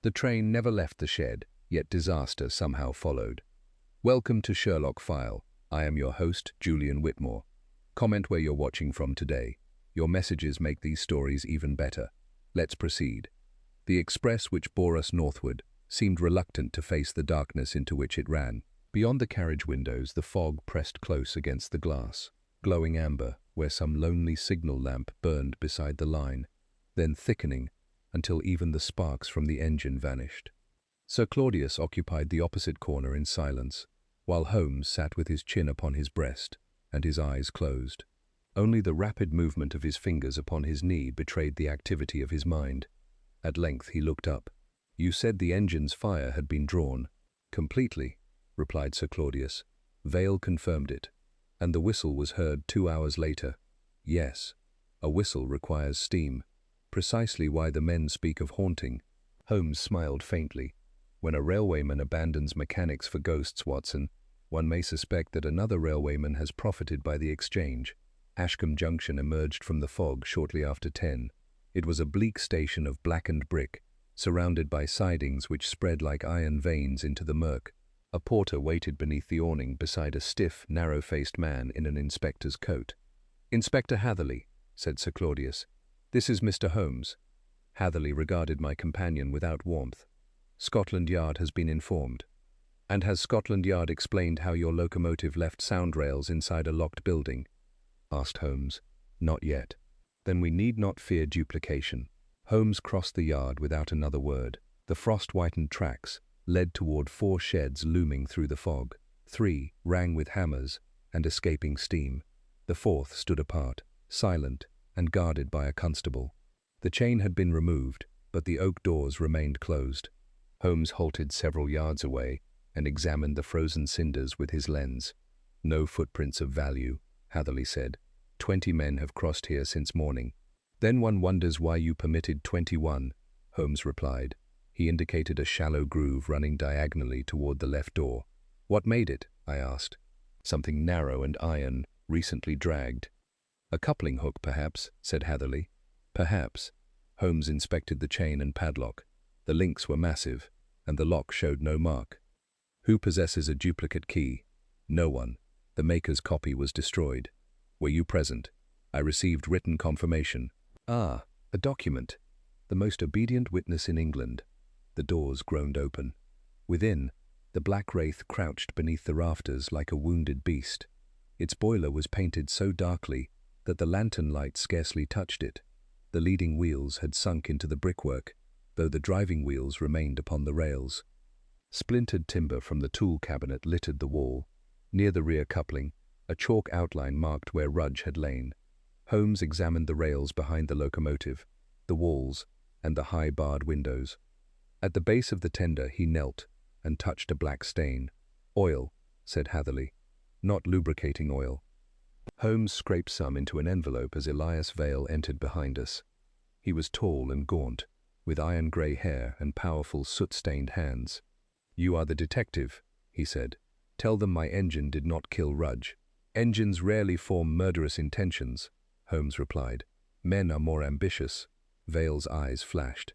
The train never left the shed, yet disaster somehow followed. Welcome to Sherlock File. I am your host, Julian Whitmore. Comment where you're watching from today. Your messages make these stories even better. Let's proceed. The express which bore us northward seemed reluctant to face the darkness into which it ran. Beyond the carriage windows, the fog pressed close against the glass, glowing amber where some lonely signal lamp burned beside the line, then thickening until even the sparks from the engine vanished. Sir Claudius occupied the opposite corner in silence, while Holmes sat with his chin upon his breast and his eyes closed. Only the rapid movement of his fingers upon his knee betrayed the activity of his mind. At length he looked up. "You said the engine's fire had been drawn." "Completely," replied Sir Claudius. "Vale confirmed it. And the whistle was heard 2 hours later." "Yes, a whistle requires steam. Precisely why the men speak of haunting." Holmes smiled faintly. "When a railwayman abandons mechanics for ghosts, Watson, one may suspect that another railwayman has profited by the exchange." Ashcombe Junction emerged from the fog shortly after 10. It was a bleak station of blackened brick, surrounded by sidings which spread like iron veins into the murk. A porter waited beneath the awning beside a stiff, narrow-faced man in an inspector's coat. "Inspector Hatherley," said Sir Claudius. "This is Mr. Holmes." Hatherley regarded my companion without warmth. "Scotland Yard has been informed." "And has Scotland Yard explained how your locomotive left sound rails inside a locked building?" asked Holmes. "Not yet." "Then we need not fear duplication." Holmes crossed the yard without another word. The frost-whitened tracks led toward 4 sheds looming through the fog. 3 rang with hammers and escaping steam. The 4th stood apart, silent and guarded by a constable. The chain had been removed, but the oak doors remained closed. Holmes halted several yards away and examined the frozen cinders with his lens. "No footprints of value," Hatherley said. 20 men have crossed here since morning." "Then one wonders why you permitted 21, Holmes replied. He indicated a shallow groove running diagonally toward the left door. "What made it?" I asked. "Something narrow and iron, recently dragged." "A coupling hook, perhaps," said Hatherley. "Perhaps." Holmes inspected the chain and padlock. The links were massive, and the lock showed no mark. "Who possesses a duplicate key?" "No one. The maker's copy was destroyed." "Were you present?" "I received written confirmation." "Ah, a document. The most obedient witness in England." The doors groaned open. Within, the black wraith crouched beneath the rafters like a wounded beast. Its boiler was painted so darkly that the lantern light scarcely touched it. The leading wheels had sunk into the brickwork, though the driving wheels remained upon the rails. Splintered timber from the tool cabinet littered the wall. Near the rear coupling, a chalk outline marked where Rudge had lain. Holmes examined the rails behind the locomotive, the walls, and the high barred windows. At the base of the tender he knelt and touched a black stain. "Oil," said Hatherley. "Not lubricating oil." Holmes scraped some into an envelope as Elias Vale entered behind us. He was tall and gaunt, with iron-grey hair and powerful soot-stained hands. "You are the detective," he said. "Tell them my engine did not kill Rudge." "Engines rarely form murderous intentions," Holmes replied. "Men are more ambitious." Vale's eyes flashed.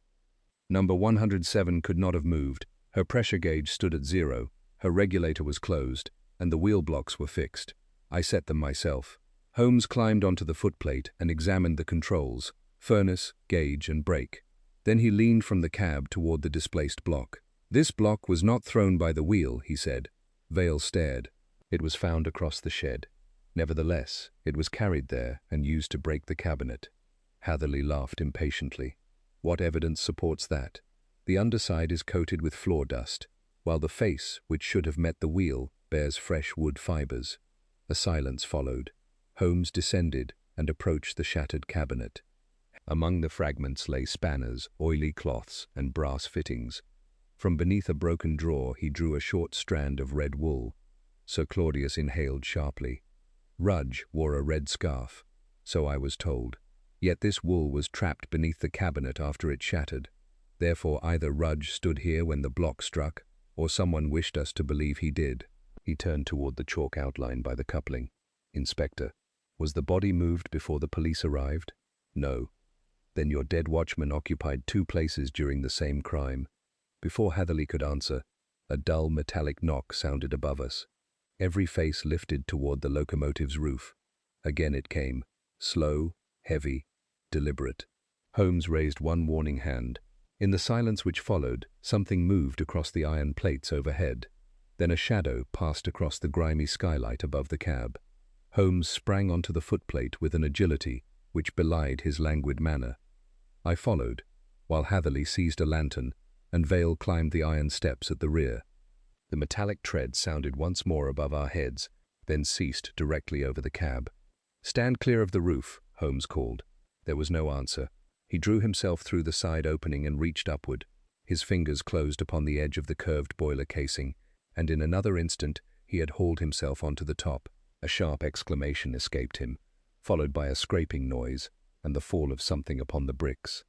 "Number 107 could not have moved. Her pressure gauge stood at 0, her regulator was closed, and the wheel blocks were fixed. I set them myself." Holmes climbed onto the footplate and examined the controls, furnace, gauge, and brake. Then he leaned from the cab toward the displaced block. "This block was not thrown by the wheel," he said. Vale stared. "It was found across the shed. Nevertheless, it was carried there and used to break the cabinet." Hatherley laughed impatiently. "What evidence supports that? The underside is coated with floor dust, while the face, which should have met the wheel, bears fresh wood fibers." A silence followed. Holmes descended and approached the shattered cabinet. Among the fragments lay spanners, oily cloths, and brass fittings. From beneath a broken drawer he drew a short strand of red wool. Sir Claudius inhaled sharply. "Rudge wore a red scarf, so I was told. Yet this wool was trapped beneath the cabinet after it shattered. Therefore either Rudge stood here when the block struck, or someone wished us to believe he did." He turned toward the chalk outline by the coupling. "Inspector, was the body moved before the police arrived?" "No." "Then your dead watchman occupied 2 places during the same crime." Before Hatherley could answer, a dull metallic knock sounded above us. Every face lifted toward the locomotive's roof. Again it came, slow, heavy, deliberate. Holmes raised one warning hand. In the silence which followed, something moved across the iron plates overhead. Then a shadow passed across the grimy skylight above the cab. Holmes sprang onto the footplate with an agility which belied his languid manner. I followed, while Hatherley seized a lantern, and Vale climbed the iron steps at the rear. The metallic tread sounded once more above our heads, then ceased directly over the cab. "Stand clear of the roof," Holmes called. There was no answer. He drew himself through the side opening and reached upward. His fingers closed upon the edge of the curved boiler casing, and in another instant he had hauled himself onto the top. A sharp exclamation escaped him, followed by a scraping noise and the fall of something upon the bricks.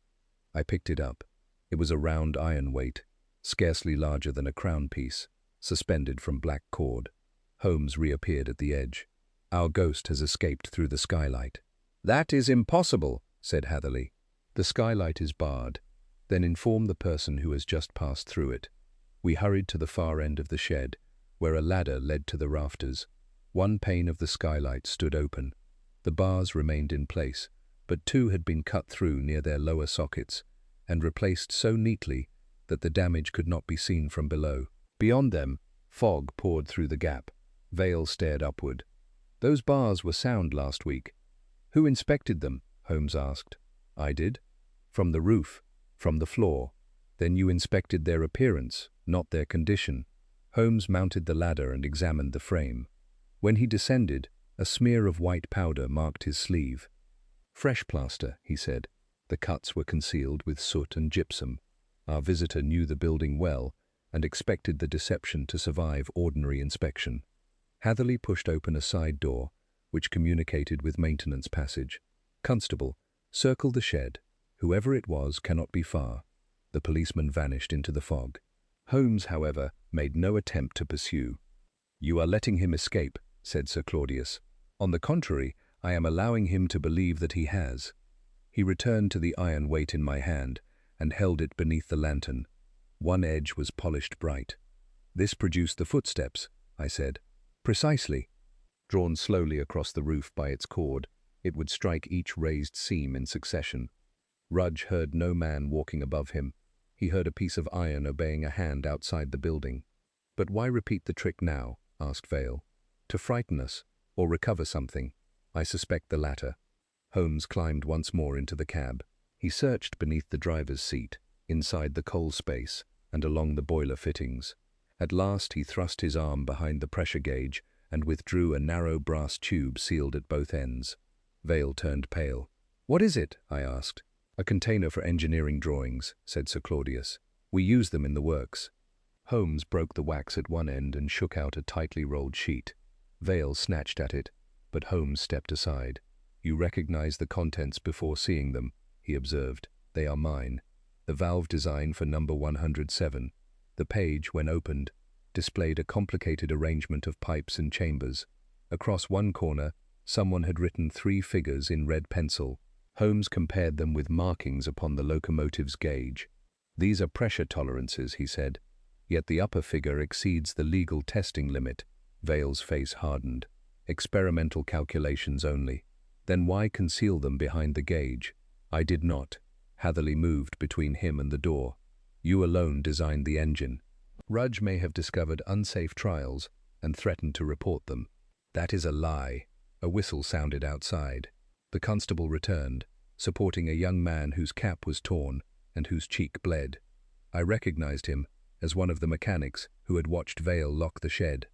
I picked it up. It was a round iron weight, scarcely larger than a crown piece, suspended from black cord. Holmes reappeared at the edge. "Our ghost has escaped through the skylight." "That is impossible," said Hatherley. "The skylight is barred. Then inform the person who has just passed through it." We hurried to the far end of the shed, where a ladder led to the rafters. One pane of the skylight stood open. The bars remained in place, but two had been cut through near their lower sockets, and replaced so neatly that the damage could not be seen from below. Beyond them, fog poured through the gap. Vale stared upward. "Those bars were sound last week." "Who inspected them?" Holmes asked. "I did." "From the roof, from the floor. Then you inspected their appearance, not their condition." Holmes mounted the ladder and examined the frame. When he descended, a smear of white powder marked his sleeve. "Fresh plaster," he said. The cuts were concealed with soot and gypsum. Our visitor knew the building well and expected the deception to survive ordinary inspection. Hatherley pushed open a side door, which communicated with maintenance passage. "Constable, circle the shed. Whoever it was cannot be far." The policeman vanished into the fog. Holmes, however, made no attempt to pursue. "You are letting him escape," said Sir Claudius. "On the contrary, I am allowing him to believe that he has." He returned to the iron weight in my hand and held it beneath the lantern. One edge was polished bright. "This produced the footsteps," I said. "Precisely." Drawn slowly across the roof by its cord, it would strike each raised seam in succession. Rudge heard no man walking above him. He heard a piece of iron obeying a hand outside the building. "But why repeat the trick now?" asked Vale. "To frighten us, or recover something?" "I suspect the latter." Holmes climbed once more into the cab. He searched beneath the driver's seat, inside the coal space, and along the boiler fittings. At last he thrust his arm behind the pressure gauge and withdrew a narrow brass tube sealed at both ends. Vale turned pale. "What is it?" I asked. "A container for engineering drawings," said Sir Claudius. "We use them in the works." Holmes broke the wax at one end and shook out a tightly rolled sheet. Vale snatched at it, but Holmes stepped aside. "You recognize the contents before seeing them," he observed. "They are mine. The valve design for number 107. The page, when opened, displayed a complicated arrangement of pipes and chambers. Across one corner, someone had written 3 figures in red pencil. Holmes compared them with markings upon the locomotive's gauge. "These are pressure tolerances," he said. "Yet the upper figure exceeds the legal testing limit." Vale's face hardened. "Experimental calculations only." "Then why conceal them behind the gauge?" "I did not." Hatherley moved between him and the door. "You alone designed the engine. Rudge may have discovered unsafe trials and threatened to report them." "That is a lie." A whistle sounded outside. The constable returned, supporting a young man whose cap was torn and whose cheek bled. I recognized him as one of the mechanics who had watched Vale lock the shed.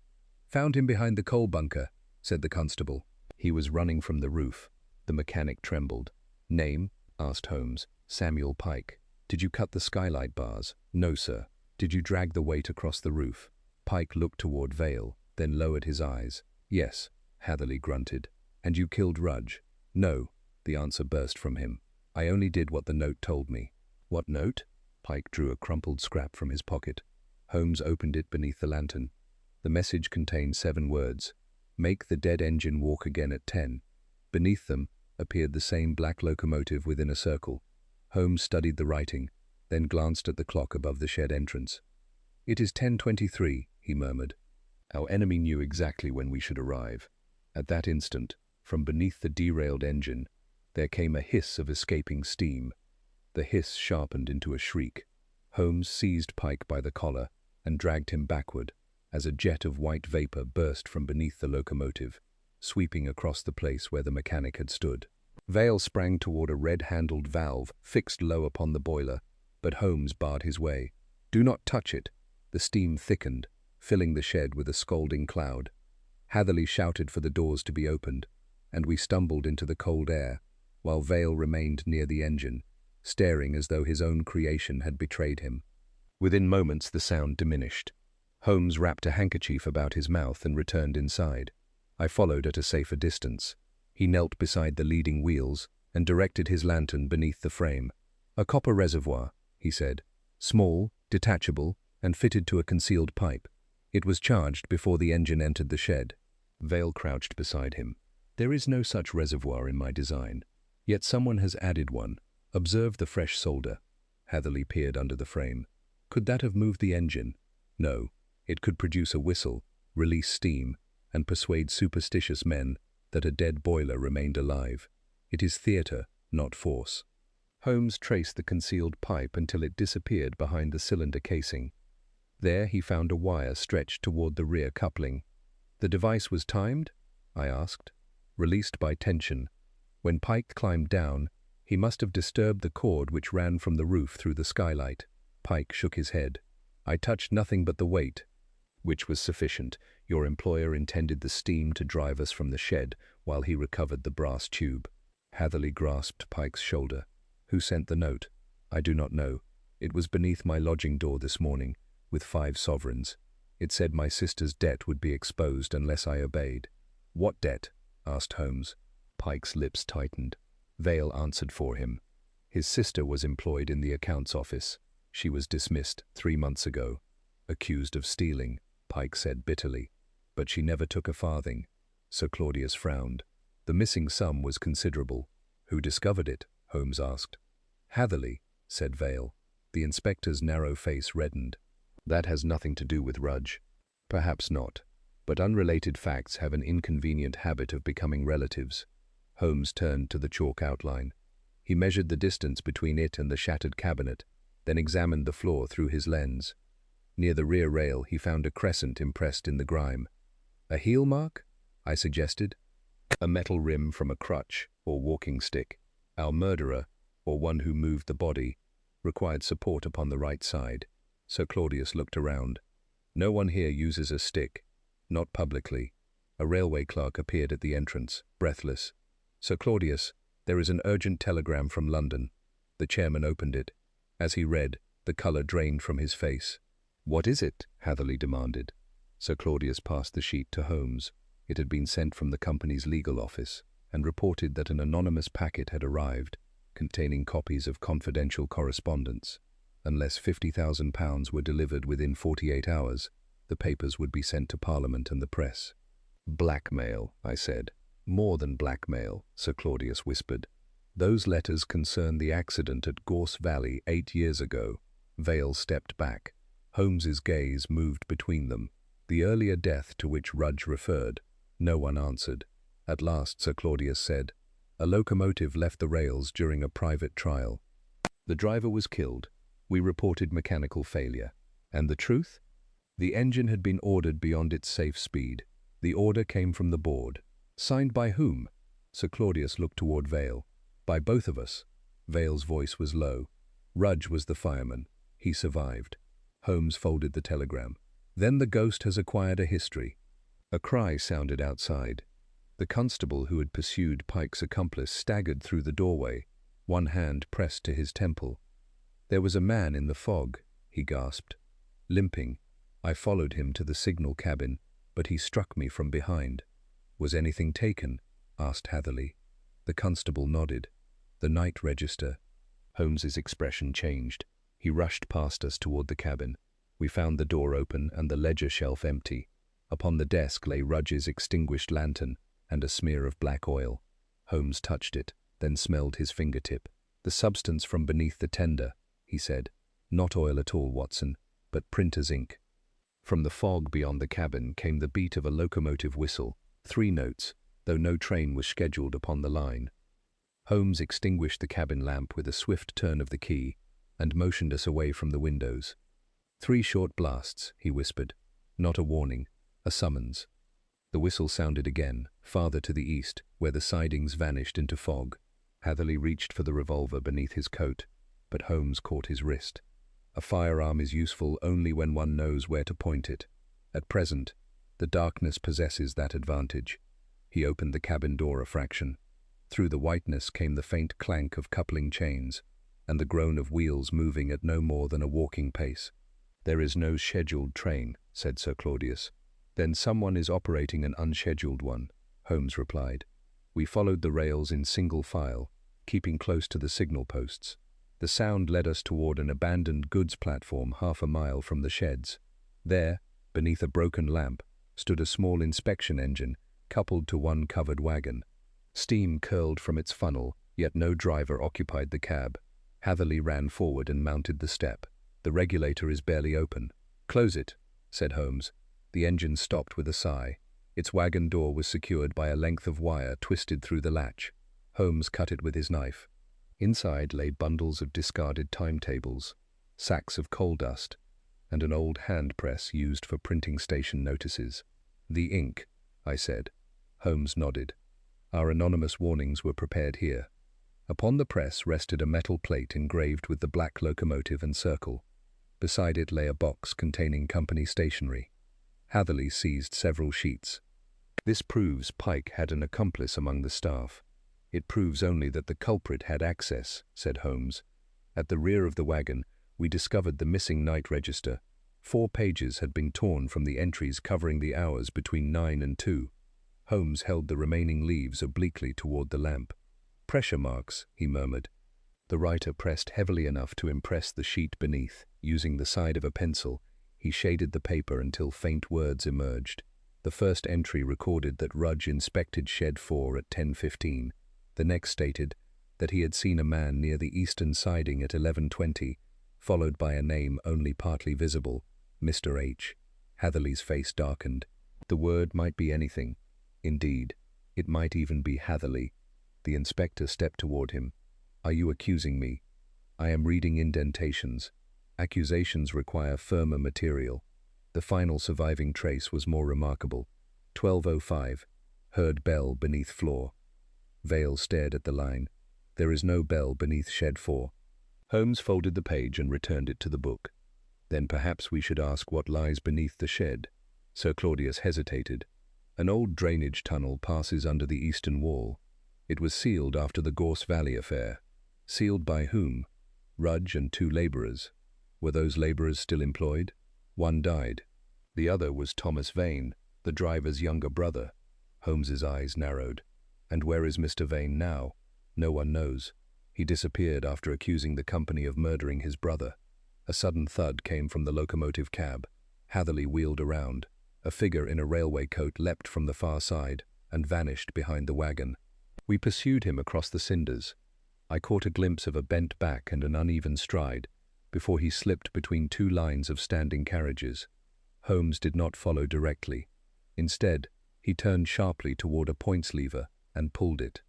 "Found him behind the coal bunker," said the constable. "He was running from the roof." The mechanic trembled. "Name?" asked Holmes. "Samuel Pike." "Did you cut the skylight bars?" "No, sir." "Did you drag the weight across the roof?" Pike looked toward Vale, then lowered his eyes. "Yes," Hatherley grunted. "And you killed Rudge?" "No," the answer burst from him. "I only did what the note told me." "What note?" Pike drew a crumpled scrap from his pocket. Holmes opened it beneath the lantern. The message contained 7 words. "Make the dead engine walk again at 10. Beneath them appeared the same black locomotive within a circle. Holmes studied the writing. then glanced at the clock above the shed entrance. "It is 10:23, he murmured. Our enemy knew exactly when we should arrive. At that instant, from beneath the derailed engine, there came a hiss of escaping steam. The hiss sharpened into a shriek. Holmes seized Pike by the collar and dragged him backward as a jet of white vapor burst from beneath the locomotive, sweeping across the place where the mechanic had stood. Vale sprang toward a red-handled valve fixed low upon the boiler, but Holmes barred his way. "Do not touch it." The steam thickened, filling the shed with a scalding cloud. Hatherley shouted for the doors to be opened, and we stumbled into the cold air, while Vale remained near the engine, staring as though his own creation had betrayed him. Within moments the sound diminished. Holmes wrapped a handkerchief about his mouth and returned inside. I followed at a safer distance. He knelt beside the leading wheels and directed his lantern beneath the frame. "A copper reservoir," he said, "small, detachable, and fitted to a concealed pipe. It was charged before the engine entered the shed." Vale crouched beside him. "There is no such reservoir in my design. Yet someone has added one. Observe the fresh solder." Hatherley peered under the frame. "Could that have moved the engine? No. It could produce a whistle, release steam, and persuade superstitious men that a dead boiler remained alive. It is theatre, not force." Holmes traced the concealed pipe until it disappeared behind the cylinder casing. There he found a wire stretched toward the rear coupling. "The device was timed?" I asked. "Released by tension. When Pike climbed down, he must have disturbed the cord which ran from the roof through the skylight." Pike shook his head. "I touched nothing but the weight." "Which was sufficient. Your employer intended the steam to drive us from the shed while he recovered the brass tube." Hatherley grasped Pike's shoulder. "Who sent the note?" "I do not know. It was beneath my lodging door this morning, with 5 sovereigns. It said my sister's debt would be exposed unless I obeyed." "What debt?" asked Holmes. Pike's lips tightened. Vale answered for him. "His sister was employed in the accounts office. She was dismissed 3 months ago. Accused of stealing," Pike said bitterly. "But she never took a farthing." Sir Claudius frowned. "The missing sum was considerable." "Who discovered it?" Holmes asked. "Hatherley," said Vale. The inspector's narrow face reddened. "That has nothing to do with Rudge." "Perhaps not. But unrelated facts have an inconvenient habit of becoming relatives." Holmes turned to the chalk outline. He measured the distance between it and the shattered cabinet, then examined the floor through his lens. Near the rear rail he found a crescent impressed in the grime. "A heel mark?" I suggested. "A metal rim from a crutch or walking stick. Our murderer, or one who moved the body, required support upon the right side." Sir Claudius looked around. "No one here uses a stick. Not publicly." A railway clerk appeared at the entrance, breathless. "Sir Claudius, there is an urgent telegram from London." The chairman opened it. As he read, the colour drained from his face. "What is it?" Hatherley demanded. Sir Claudius passed the sheet to Holmes. It had been sent from the company's legal office, and reported that an anonymous packet had arrived, containing copies of confidential correspondence. Unless £50,000 were delivered within 48 hours, the papers would be sent to Parliament and the press. "Blackmail," I said. "More than blackmail," Sir Claudius whispered. "Those letters concern the accident at Gorse Valley 8 years ago." Vale stepped back. Holmes's gaze moved between them. The earlier death to which Rudge referred. No one answered. At last Sir Claudius said, "A locomotive left the rails during a private trial. The driver was killed. We reported mechanical failure. And the truth? The engine had been ordered beyond its safe speed. The order came from the board." "Signed by whom?" Sir Claudius looked toward Vale. "By both of us." Vale's voice was low. "Rudge was the fireman. He survived." Holmes folded the telegram. "Then the ghost has acquired a history." A cry sounded outside. The constable who had pursued Pike's accomplice staggered through the doorway, one hand pressed to his temple. "There was a man in the fog," he gasped. Limping, I followed him to the signal cabin, but he struck me from behind. "Was anything taken?" asked Hatherley. The constable nodded. "The night register." Holmes's expression changed. He rushed past us toward the cabin. We found the door open and the ledger shelf empty. Upon the desk lay Rudge's extinguished lantern and a smear of black oil. Holmes touched it, then smelled his fingertip. "The substance from beneath the tender," he said. Not oil at all, Watson, but printer's ink. From the fog beyond the cabin came the beat of a locomotive whistle, 3 notes, though no train was scheduled upon the line. Holmes extinguished the cabin lamp with a swift turn of the key and motioned us away from the windows. 3 short blasts, he whispered. Not a warning, a summons. The whistle sounded again, farther to the east, where the sidings vanished into fog. Hatherley reached for the revolver beneath his coat, but Holmes caught his wrist. A firearm is useful only when one knows where to point it. At present, the darkness possesses that advantage. He opened the cabin door a fraction. Through the whiteness came the faint clank of coupling chains, and the groan of wheels moving at no more than a walking pace. "There is no scheduled train," said Sir Claudius. "Then someone is operating an unscheduled one," Holmes replied. We followed the rails in single file, keeping close to the signal posts. The sound led us toward an abandoned goods platform half a mile from the sheds. There, beneath a broken lamp, stood a small inspection engine coupled to one covered wagon. Steam curled from its funnel, yet no driver occupied the cab. Hatherley ran forward and mounted the step. "The regulator is barely open." "Close it," said Holmes. The engine stopped with a sigh. Its wagon door was secured by a length of wire twisted through the latch. Holmes cut it with his knife. Inside lay bundles of discarded timetables, sacks of coal dust, and an old hand press used for printing station notices. "The ink," I said. Holmes nodded. Our anonymous warnings were prepared here. Upon the press rested a metal plate engraved with the black locomotive and circle. Beside it lay a box containing company stationery. Hatherley seized several sheets. "This proves Pike had an accomplice among the staff." "It proves only that the culprit had access," said Holmes. "At the rear of the wagon, we discovered the missing night register. 4 pages had been torn from the entries covering the hours between 9 and 2. Holmes held the remaining leaves obliquely toward the lamp. "Pressure marks," he murmured. The writer pressed heavily enough to impress the sheet beneath. Using the side of a pencil, he shaded the paper until faint words emerged. The first entry recorded that Rudge inspected Shed 4 at 10:15. The next stated that he had seen a man near the eastern siding at 11:20, followed by a name only partly visible, Mr. H. Hatherley's face darkened. The word might be anything. Indeed, it might even be Hatherley. The inspector stepped toward him. "Are you accusing me?" "I am reading indentations. Accusations require firmer material." The final surviving trace was more remarkable. 12:05. Heard bell beneath floor. Vale stared at the line. "There is no bell beneath Shed 4. Holmes folded the page and returned it to the book. "Then perhaps we should ask what lies beneath the shed." Sir Claudius hesitated. "An old drainage tunnel passes under the eastern wall. It was sealed after the Gorse Valley affair." "Sealed by whom?" "Rudge and 2 laborers." "Were those laborers still employed?" "One died. The other was Thomas Vane, the driver's younger brother." Holmes's eyes narrowed. "And where is Mr. Vane now?" "No one knows. He disappeared after accusing the company of murdering his brother." A sudden thud came from the locomotive cab. Hatherley wheeled around. A figure in a railway coat leapt from the far side and vanished behind the wagon. We pursued him across the cinders. I caught a glimpse of a bent back and an uneven stride before he slipped between 2 lines of standing carriages. Holmes did not follow directly. Instead, he turned sharply toward a points lever and pulled it.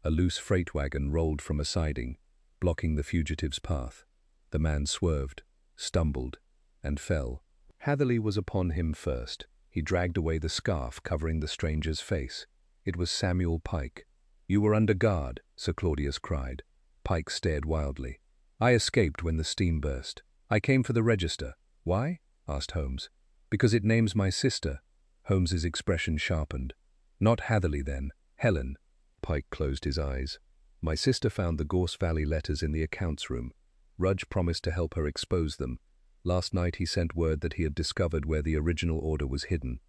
A loose freight wagon rolled from a siding, blocking the fugitive's path. The man swerved, stumbled, and fell. Hatherley was upon him first. He dragged away the scarf covering the stranger's face. It was Samuel Pike. "You were under guard," Sir Claudius cried. Pike stared wildly. "I escaped when the steam burst. I came for the register." "Why?" asked Holmes. "Because it names my sister." Holmes's expression sharpened. "Not Hatherley, then. Helen." Pike closed his eyes. "My sister found the Gorse Valley letters in the accounts room. Rudge promised to help her expose them. Last night he sent word that he had discovered where the original order was hidden."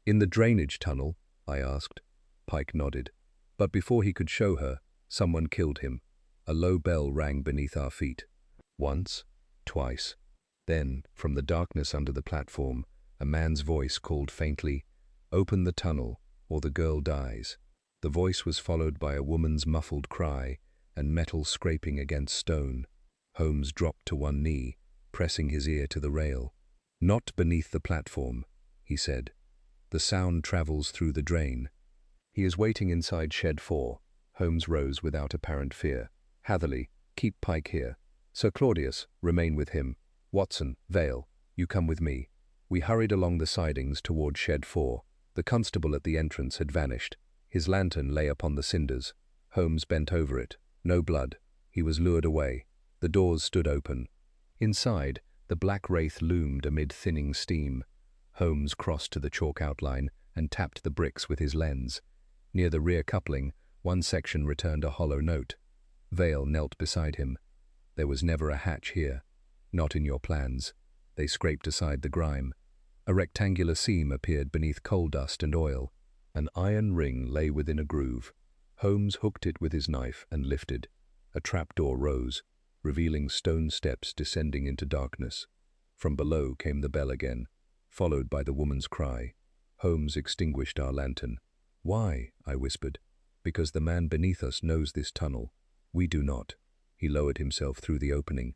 "In the drainage tunnel?" I asked. Pike nodded. "But before he could show her, someone killed him." A low bell rang beneath our feet. Once, twice. Then, from the darkness under the platform, a man's voice called faintly, "Open the tunnel, or the girl dies." The voice was followed by a woman's muffled cry and metal scraping against stone. Holmes dropped to one knee, pressing his ear to the rail. "Not beneath the platform," he said. "The sound travels through the drain." "He is waiting inside shed 4. Holmes rose without apparent fear. "Hatherley, keep Pike here. Sir Claudius, remain with him. Watson, Vale, you come with me." We hurried along the sidings toward shed 4. The constable at the entrance had vanished. His lantern lay upon the cinders. Holmes bent over it. No blood. He was lured away. The doors stood open. Inside, the black wraith loomed amid thinning steam. Holmes crossed to the chalk outline and tapped the bricks with his lens. Near the rear coupling, one section returned a hollow note. Vale knelt beside him. "There was never a hatch here. Not in your plans." They scraped aside the grime. A rectangular seam appeared beneath coal dust and oil. An iron ring lay within a groove. Holmes hooked it with his knife and lifted. A trapdoor rose, revealing stone steps descending into darkness. From below came the bell again, followed by the woman's cry. Holmes extinguished our lantern. "Why?" I whispered. "Because the man beneath us knows this tunnel. We do not." He lowered himself through the opening.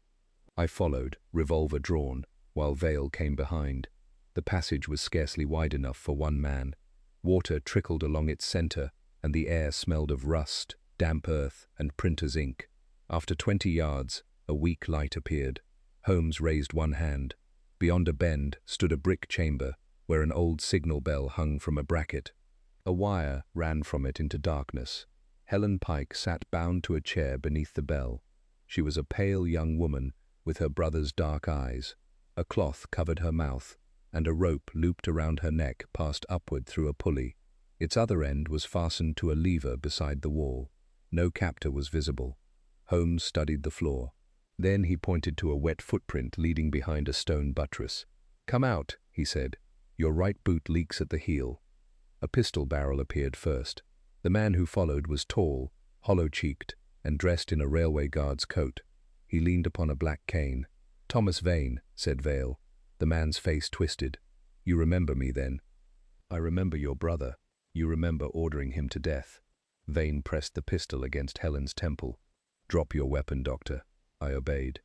I followed, revolver drawn, while Vale came behind. The passage was scarcely wide enough for one man. Water trickled along its center, and the air smelled of rust, damp earth, and printer's ink. After 20 yards, a weak light appeared. Holmes raised one hand. Beyond a bend stood a brick chamber, where an old signal bell hung from a bracket. A wire ran from it into darkness. Helen Pike sat bound to a chair beneath the bell. She was a pale young woman with her brother's dark eyes. A cloth covered her mouth, and a rope looped around her neck passed upward through a pulley. Its other end was fastened to a lever beside the wall. No captor was visible. Holmes studied the floor. Then he pointed to a wet footprint leading behind a stone buttress. "Come out," he said. "Your right boot leaks at the heel." A pistol barrel appeared first. The man who followed was tall, hollow-cheeked, and dressed in a railway guard's coat. He leaned upon a black cane. "Thomas Vane," said Vale. The man's face twisted. "You remember me, then?" "I remember your brother. You remember ordering him to death." Vane pressed the pistol against Helen's temple. "Drop your weapon, Doctor." I obeyed.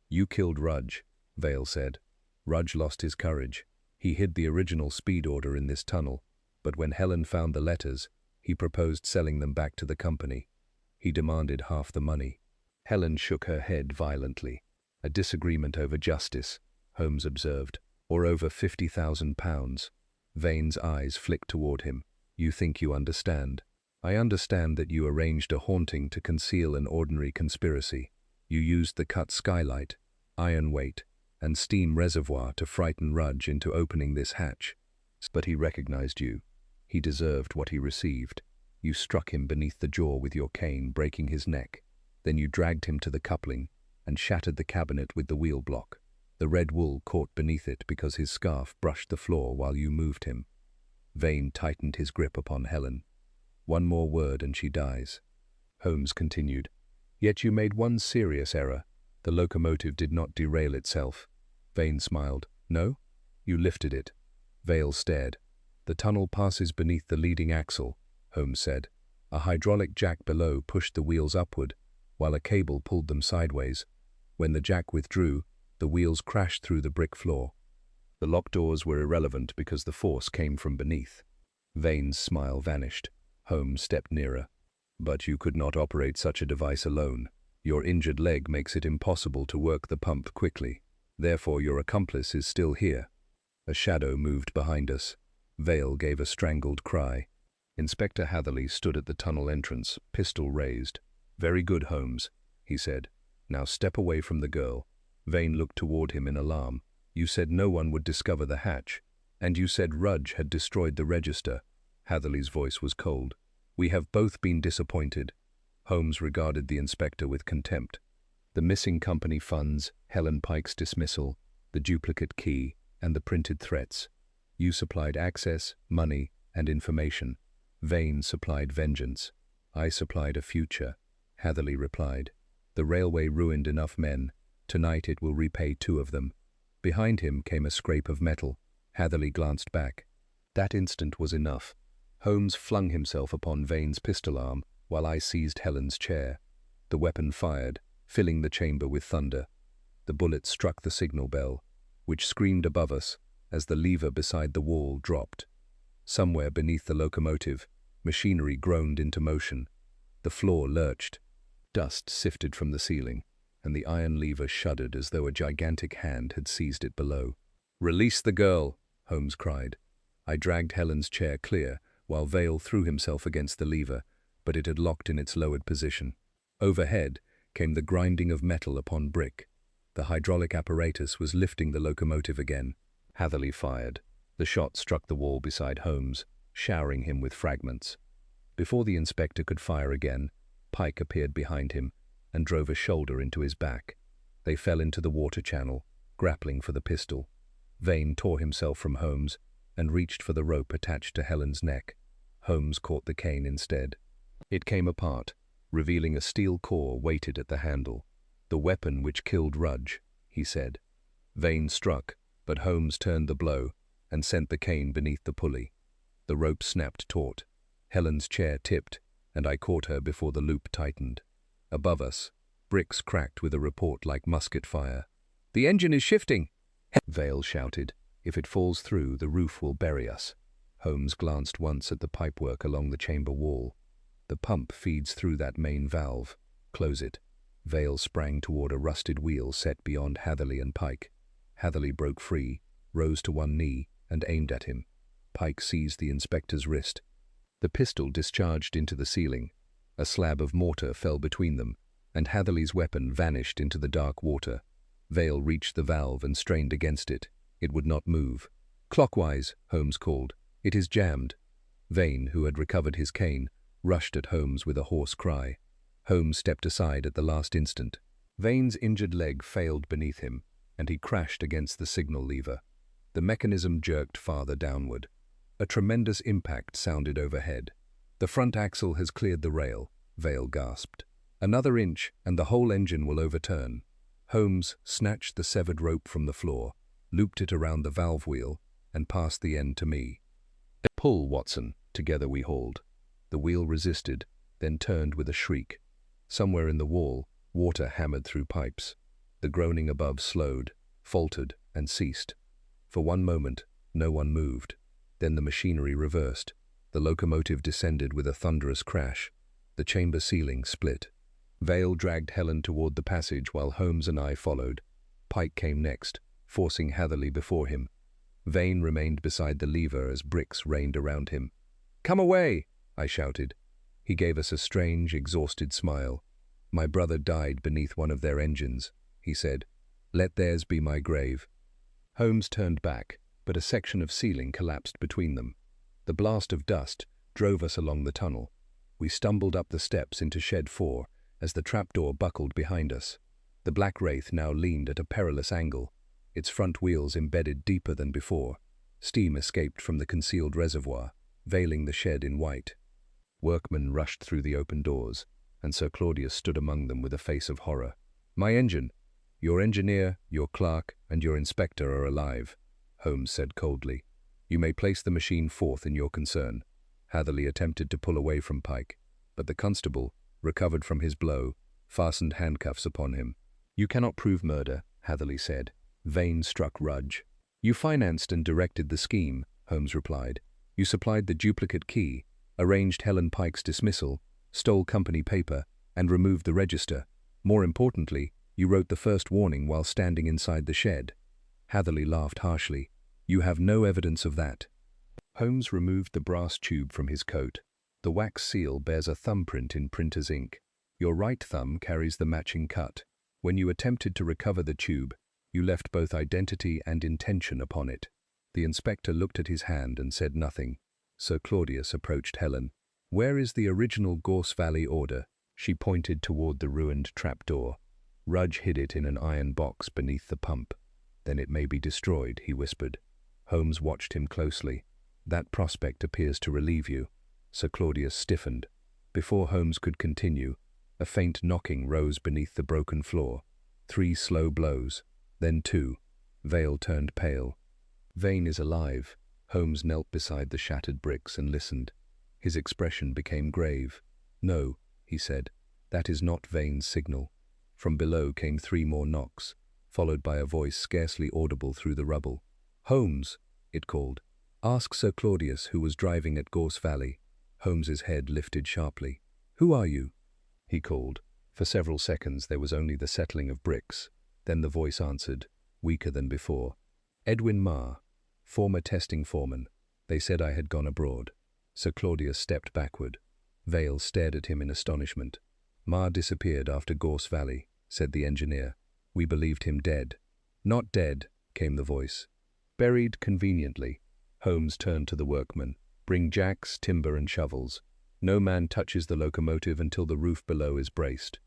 "You killed Rudge," Vale said. "Rudge lost his courage. He hid the original speed order in this tunnel, but when Helen found the letters, he proposed selling them back to the company. He demanded half the money." Helen shook her head violently. "A disagreement over justice," Holmes observed, "or over £50,000. Vane's eyes flicked toward him. "You think you understand. I understand that you arranged a haunting to conceal an ordinary conspiracy. You used the cut skylight, iron weight, and steam reservoir to frighten Rudge into opening this hatch. But he recognized you. He deserved what he received. You struck him beneath the jaw with your cane, breaking his neck. Then you dragged him to the coupling and shattered the cabinet with the wheel block. The red wool caught beneath it because his scarf brushed the floor while you moved him." Vane tightened his grip upon Helen. "One more word and she dies." Holmes continued. "Yet you made one serious error. The locomotive did not derail itself." Vane smiled. "No? You lifted it." Vale stared. "The tunnel passes beneath the leading axle," Holmes said. "A hydraulic jack below pushed the wheels upward, while a cable pulled them sideways. When the jack withdrew, the wheels crashed through the brick floor. The lock doors were irrelevant because the force came from beneath." Vane's smile vanished. Holmes stepped nearer. "But you could not operate such a device alone. Your injured leg makes it impossible to work the pump quickly. Therefore, your accomplice is still here." A shadow moved behind us. Vale gave a strangled cry. Inspector Hatherley stood at the tunnel entrance, pistol raised. "Very good, Holmes," he said. "Now step away from the girl." Vane looked toward him in alarm. "You said no one would discover the hatch, and you said Rudge had destroyed the register." Hatherley's voice was cold. "We have both been disappointed." Holmes regarded the inspector with contempt. "The missing company funds, Helen Pike's dismissal, the duplicate key, and the printed threats. You supplied access, money, and information. Vane supplied vengeance. I supplied a future," Hatherley replied. "The railway ruined enough men. Tonight it will repay 2 of them." Behind him came a scrape of metal. Hatherley glanced back. That instant was enough. Holmes flung himself upon Vane's pistol arm, while I seized Helen's chair. The weapon fired, filling the chamber with thunder. The bullet struck the signal bell, which screamed above us as the lever beside the wall dropped. Somewhere beneath the locomotive, machinery groaned into motion. The floor lurched. Dust sifted from the ceiling, and the iron lever shuddered as though a gigantic hand had seized it below. "Release the girl!" Holmes cried. I dragged Helen's chair clear, while Vale threw himself against the lever, but it had locked in its lowered position. Overhead came the grinding of metal upon brick. The hydraulic apparatus was lifting the locomotive again. Hatherley fired. The shot struck the wall beside Holmes, showering him with fragments. Before the inspector could fire again, Pike appeared behind him and drove a shoulder into his back. They fell into the water channel, grappling for the pistol. Vane tore himself from Holmes and reached for the rope attached to Helen's neck. Holmes caught the cane instead. It came apart, revealing a steel core weighted at the handle. "The weapon which killed Rudge," he said. Vane struck, but Holmes turned the blow and sent the cane beneath the pulley. The rope snapped taut. Helen's chair tipped, and I caught her before the loop tightened. Above us, bricks cracked with a report like musket fire. "The engine is shifting!" Vale shouted. "If it falls through, the roof will bury us." Holmes glanced once at the pipework along the chamber wall. "The pump feeds through that main valve. Close it." Vale sprang toward a rusted wheel set beyond Hatherley and Pike. Hatherley broke free, rose to one knee, and aimed at him. Pike seized the inspector's wrist. The pistol discharged into the ceiling. A slab of mortar fell between them, and Hatherley's weapon vanished into the dark water. Vale reached the valve and strained against it. It would not move. "Clockwise," Holmes called. "It is jammed." Vane, who had recovered his cane, rushed at Holmes with a hoarse cry. Holmes stepped aside at the last instant. Vane's injured leg failed beneath him, and he crashed against the signal lever. The mechanism jerked farther downward. A tremendous impact sounded overhead. "The front axle has cleared the rail," Vale gasped. "Another inch, and the whole engine will overturn." Holmes snatched the severed rope from the floor, looped it around the valve wheel, and passed the end to me. "Pull, Watson." Together we hauled. The wheel resisted, then turned with a shriek. Somewhere in the wall, water hammered through pipes. The groaning above slowed, faltered, and ceased. For one moment, no one moved. Then the machinery reversed. The locomotive descended with a thunderous crash. The chamber ceiling split. Vale dragged Helen toward the passage while Holmes and I followed. Pike came next, forcing Hatherley before him. Vane remained beside the lever as bricks rained around him. "Come away!" I shouted. He gave us a strange, exhausted smile. "My brother died beneath one of their engines," he said. "Let theirs be my grave." Holmes turned back, but a section of ceiling collapsed between them. The blast of dust drove us along the tunnel. We stumbled up the steps into Shed 4 as the trapdoor buckled behind us. The Black Wraith now leaned at a perilous angle, its front wheels embedded deeper than before. Steam escaped from the concealed reservoir, veiling the shed in white. Workmen rushed through the open doors, and Sir Claudius stood among them with a face of horror. "My engine! Your engineer, your clerk, and your inspector are alive," Holmes said coldly. "You may place the machine forth in your concern." Hatherley attempted to pull away from Pike, but the constable, recovered from his blow, fastened handcuffs upon him. "You cannot prove murder," Hatherley said. Vane struck Rudge. "You financed and directed the scheme," Holmes replied. "You supplied the duplicate key, arranged Helen Pike's dismissal, stole company paper, and removed the register. More importantly, you wrote the first warning while standing inside the shed." Hatherley laughed harshly. "You have no evidence of that." Holmes removed the brass tube from his coat. "The wax seal bears a thumbprint in printer's ink. Your right thumb carries the matching cut. When you attempted to recover the tube, you left both identity and intention upon it." The inspector looked at his hand and said nothing. Sir Claudius approached Helen. "Where is the original Gorse Valley order?" She pointed toward the ruined trapdoor. "Rudge hid it in an iron box beneath the pump. Then it may be destroyed," he whispered. Holmes watched him closely. "That prospect appears to relieve you." Sir Claudius stiffened. Before Holmes could continue, a faint knocking rose beneath the broken floor. 3 slow blows, then 2. Vale turned pale. "Vane is alive." Holmes knelt beside the shattered bricks and listened. His expression became grave. "No," he said, "that is not Vane's signal." From below came 3 more knocks. followed by a voice scarcely audible through the rubble. "Holmes," it called. "Ask Sir Claudius, who was driving at Gorse Valley." Holmes's head lifted sharply. "Who are you?" he called. For several seconds there was only the settling of bricks. Then the voice answered, weaker than before. "Edwin Marr, former testing foreman. They said I had gone abroad." Sir Claudius stepped backward. Vale stared at him in astonishment. "Marr disappeared after Gorse Valley," said the engineer. "We believed him dead." "Not dead," came the voice. "Buried conveniently." Holmes turned to the workmen. "Bring jacks, timber and shovels. No man touches the locomotive until the roof below is braced."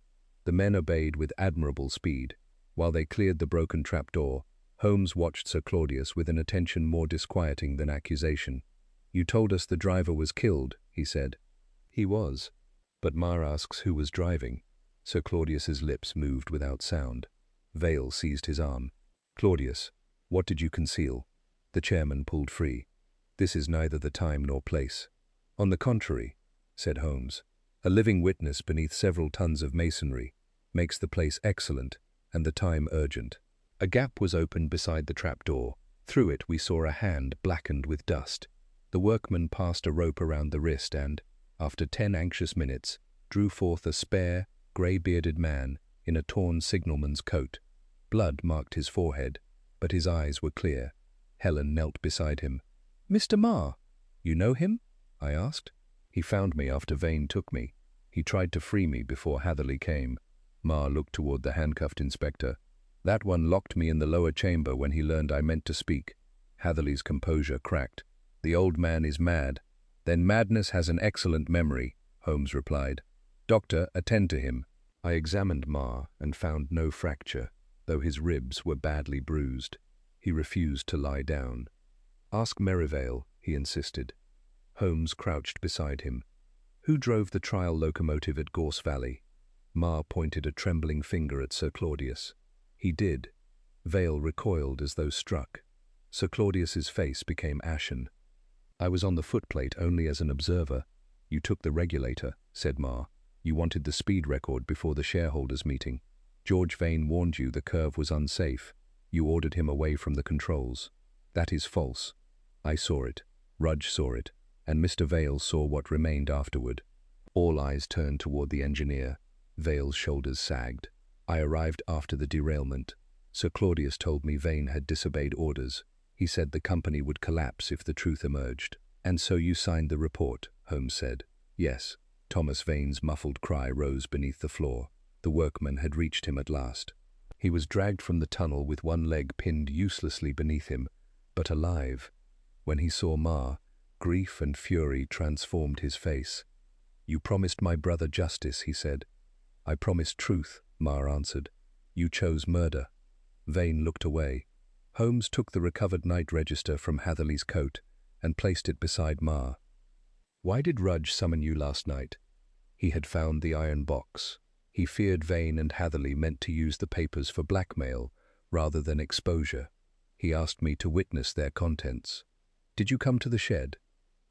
The men obeyed with admirable speed. While they cleared the broken trapdoor, Holmes watched Sir Claudius with an attention more disquieting than accusation. "You told us the driver was killed," he said. "He was. But Marr asks who was driving." Sir Claudius's lips moved without sound. Vale seized his arm. "Claudius, what did you conceal?" The chairman pulled free. "This is neither the time nor place." "On the contrary," said Holmes, "a living witness beneath several tons of masonry makes the place excellent and the time urgent." A gap was opened beside the trapdoor. Through it we saw a hand blackened with dust. The workman passed a rope around the wrist and, after 10 anxious minutes, drew forth a spare, grey-bearded man in a torn signalman's coat. Blood marked his forehead, but his eyes were clear. Helen knelt beside him. "Mr. Marr, you know him?" I asked. "He found me after Vane took me. He tried to free me before Hatherley came." Marr looked toward the handcuffed inspector. "That one locked me in the lower chamber when he learned I meant to speak." Hatherley's composure cracked. "The old man is mad." "Then madness has an excellent memory," Holmes replied. "Doctor, attend to him." I examined Marr and found no fracture, though his ribs were badly bruised. He refused to lie down. "Ask Merivale," he insisted. Holmes crouched beside him. "Who drove the trial locomotive at Gorse Valley?" Marr pointed a trembling finger at Sir Claudius. "He did." Vale recoiled as though struck. Sir Claudius's face became ashen. "I was on the footplate only as an observer." "You took the regulator," said Marr. "You wanted the speed record before the shareholders' meeting. George Vane warned you the curve was unsafe. You ordered him away from the controls." "That is false. I saw it. Rudge saw it. And Mr. Vale saw what remained afterward." All eyes turned toward the engineer. Vale's shoulders sagged. "I arrived after the derailment. Sir Claudius told me Vane had disobeyed orders. He said the company would collapse if the truth emerged." "And so you signed the report," Holmes said. "Yes." Thomas Vane's muffled cry rose beneath the floor. The workman had reached him at last. He was dragged from the tunnel with one leg pinned uselessly beneath him, but alive. When he saw Marr, grief and fury transformed his face. "You promised my brother justice," he said. "I promised truth," Marr answered. "You chose murder." Vane looked away. Holmes took the recovered night register from Hatherley's coat and placed it beside Marr. "Why did Rudge summon you last night?" He had found the iron box. He feared Vane and Hatherley meant to use the papers for blackmail rather than exposure. He asked me to witness their contents. "Did you come to the shed?"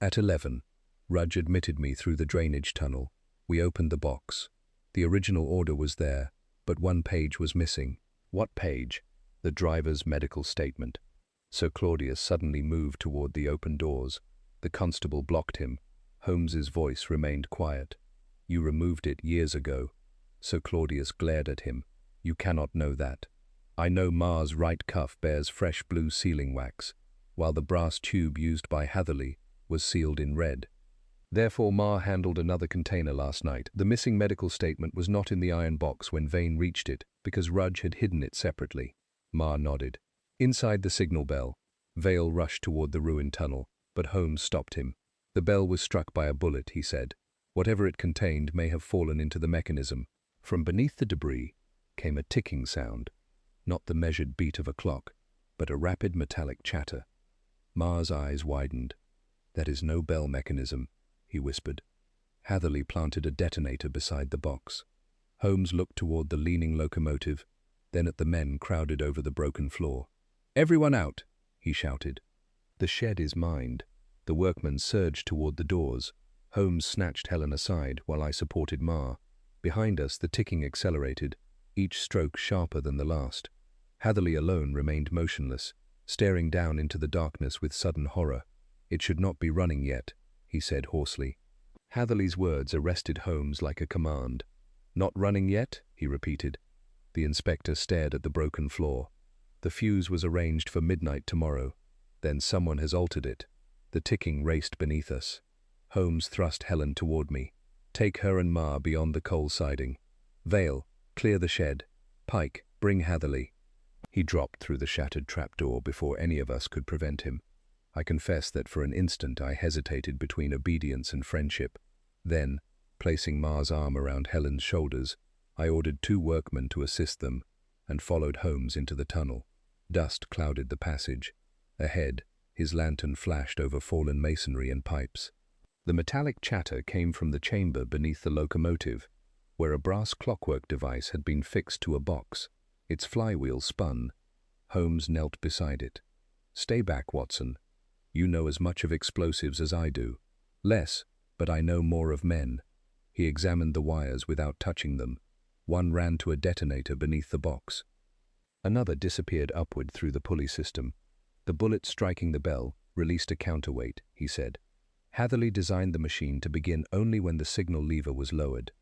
"At 11. Rudge admitted me through the drainage tunnel. We opened the box. The original order was there, but one page was missing." "What page?" "The driver's medical statement." Sir Claudius suddenly moved toward the open doors. The constable blocked him. Holmes's voice remained quiet. "You removed it years ago." Sir Claudius glared at him. "You cannot know that. I know Marr's right cuff bears fresh blue sealing wax, while the brass tube used by Hatherley was sealed in red. Therefore Marr handled another container last night. The missing medical statement was not in the iron box when Vane reached it, because Rudge had hidden it separately." Marr nodded. Inside the signal bell, Vale rushed toward the ruined tunnel, but Holmes stopped him. "The bell was struck by a bullet," he said. "Whatever it contained may have fallen into the mechanism." From beneath the debris came a ticking sound, not the measured beat of a clock, but a rapid metallic chatter. Marr's eyes widened. "That is no bell mechanism," he whispered. "Hatherley planted a detonator beside the box." Holmes looked toward the leaning locomotive, then at the men crowded over the broken floor. "Everyone out!" he shouted. "The shed is mined." The workmen surged toward the doors. Holmes snatched Helen aside while I supported Marr. Behind us, the ticking accelerated, each stroke sharper than the last. Hatherley alone remained motionless, staring down into the darkness with sudden horror. "It should not be running yet," he said hoarsely. Hatherley's words arrested Holmes like a command. "Not running yet?" he repeated. The inspector stared at the broken floor. "The fuse was arranged for midnight tomorrow. Then someone has altered it." The ticking raced beneath us. Holmes thrust Helen toward me. "Take her and Ma beyond the coal siding. Vale, clear the shed. Pike, bring Hatherley." He dropped through the shattered trapdoor before any of us could prevent him. I confess that for an instant I hesitated between obedience and friendship. Then, placing Ma's arm around Helen's shoulders, I ordered 2 workmen to assist them and followed Holmes into the tunnel. Dust clouded the passage. Ahead, his lantern flashed over fallen masonry and pipes. The metallic chatter came from the chamber beneath the locomotive, where a brass clockwork device had been fixed to a box. Its flywheel spun. Holmes knelt beside it. "Stay back, Watson. You know as much of explosives as I do. Less, but I know more of men." He examined the wires without touching them. One ran to a detonator beneath the box. Another disappeared upward through the pulley system. "The bullet striking the bell released a counterweight," he said. "Hatherley designed the machine to begin only when the signal lever was lowered.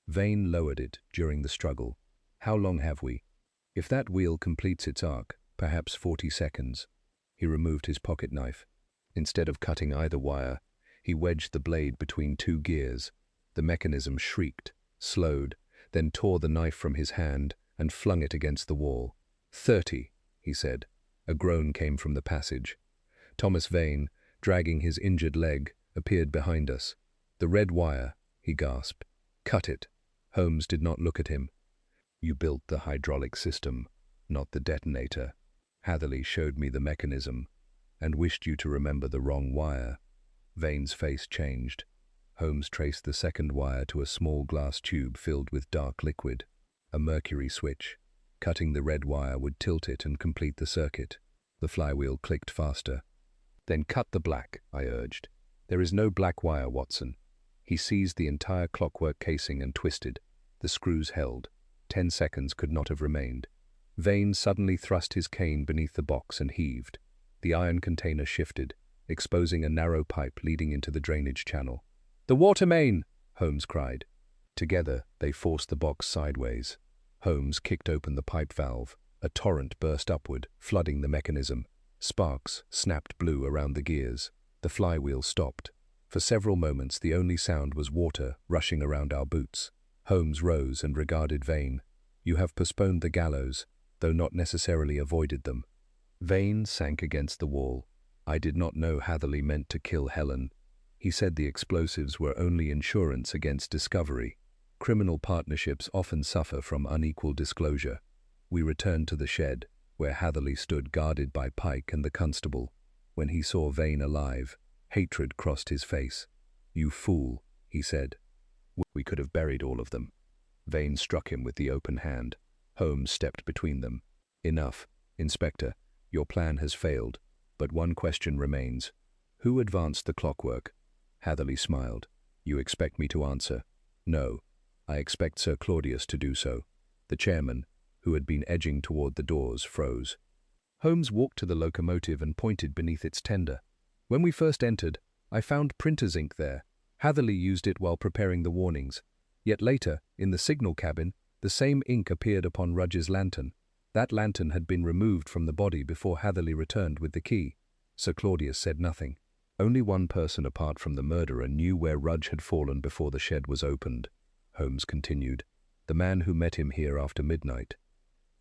Vane lowered it during the struggle. How long have we? If that wheel completes its arc, perhaps 40 seconds. He removed his pocket knife. Instead of cutting either wire, he wedged the blade between 2 gears. The mechanism shrieked, slowed, then tore the knife from his hand and flung it against the wall. 30, he said. A groan came from the passage. Thomas Vane, dragging his injured leg, appeared behind us. "The red wire," he gasped. "Cut it." Holmes did not look at him. "You built the hydraulic system, not the detonator. Hatherley showed me the mechanism and wished you to remember the wrong wire." Vane's face changed. Holmes traced the second wire to a small glass tube filled with dark liquid, a mercury switch. Cutting the red wire would tilt it and complete the circuit. The flywheel clicked faster. "Then cut the black," I urged. "There is no black wire, Watson." He seized the entire clockwork casing and twisted. The screws held. 10 seconds could not have remained. Vane suddenly thrust his cane beneath the box and heaved. The iron container shifted, exposing a narrow pipe leading into the drainage channel. "The water main!" Holmes cried. Together, they forced the box sideways. Holmes kicked open the pipe valve. A torrent burst upward, flooding the mechanism. Sparks snapped blue around the gears. The flywheel stopped. For several moments, the only sound was water rushing around our boots. Holmes rose and regarded Vane. "You have postponed the gallows, though not necessarily avoided them." Vane sank against the wall. "I did not know Hatherley meant to kill Helen. He said the explosives were only insurance against discovery. Criminal partnerships often suffer from unequal disclosure." We returned to the shed, where Hatherley stood guarded by Pike and the constable. When he saw Vane alive, hatred crossed his face. "You fool," he said. "We could have buried all of them." Vane struck him with the open hand. Holmes stepped between them. "Enough, Inspector. Your plan has failed, but one question remains. Who advanced the clockwork?" Hatherley smiled. "You expect me to answer?" "No. I expect Sir Claudius to do so." The chairman, who had been edging toward the doors, froze. Holmes walked to the locomotive and pointed beneath its tender. "When we first entered, I found printer's ink there. Hatherley used it while preparing the warnings. Yet later, in the signal cabin, the same ink appeared upon Rudge's lantern. That lantern had been removed from the body before Hatherley returned with the key." Sir Claudius said nothing. "Only one person apart from the murderer knew where Rudge had fallen before the shed was opened," Holmes continued. "The man who met him here after midnight."